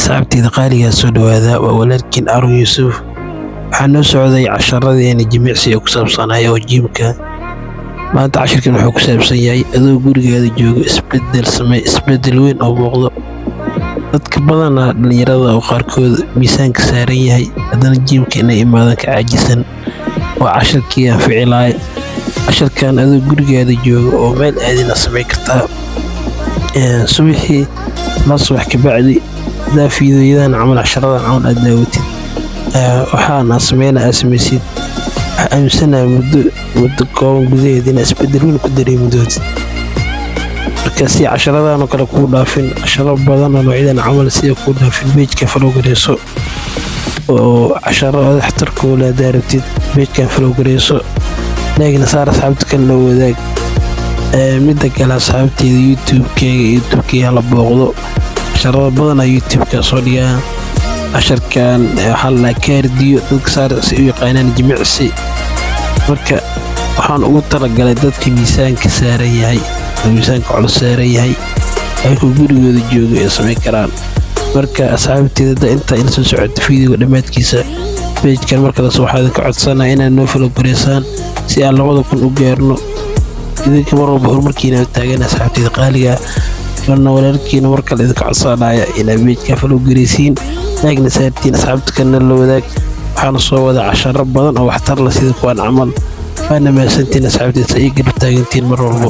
asxaabtayda qaaligaa soo dhawaada waa walaalkiin Aaron Yuusuf. Waxaan noo socday casharradeena jimicsi ee ku saabsanaya oo jiimka. Maanta cashirkan wuxuu ku saabsan yahay adoo gurigaada joogo isbeddel weyn oo muuqdo. Dadka badanaa dhalinyarada oo qaarkood miisaanka saaran yahay haddana jiimka inay imaadaan ka caajisan. Waa cashirkii aan ficilay. Cashirkan adoo gurigaada joogo oo meel aadina samayn kartaa. Subaxii la subax ka bacdi daa fiidiyodan camal casharadan camal aad daawatid waxaan sameynaa samaysid aaminsanaa muddo kooban gudaheed in isbeddel weyn ku dareemi doontid. Marka si casharadan oo kale kuu dhaafin casharo badan oo noocyadan camal sida kuu dhaafin page-ka follow gareyso oo casharo waxtarkooda daarabtid page-kan follow gareyso laagna saar asxaabta kale la wadaag. Midda kale asxaabtayda youtube-kayga la booqdo casharada badan ayaa youtube-ka soo dhigaa. Casharkan waxaa la kaardiyo dadka saar si u yaqaanaan jimicsi. Marka waxaan ugu talagalay dadka miisaanka saaran yahay miisaanka culus saaran yahay ayagoo gurigooda jooga ay samayn karaan. Marka asxaabtayda inta in soo socota fiidiyoga dhammaadkiisa page-kan markale waxaa idinka codsanaa inaad noo follow gareysaan si aan 2000 u gaarno. idinka mar walba horumarkiina taagan asxaabtayda qaaliga marna walaalkiina mar kale idinka codsanaya inaad page-ka follow gareysiin laagna saartiin asxaabta kana la wadaag. waxaan soo wada casharo badan oo waxtar leh sida kuwan camal waana mahadsantiin asxaabtayda ay garab taagantiin mar walba.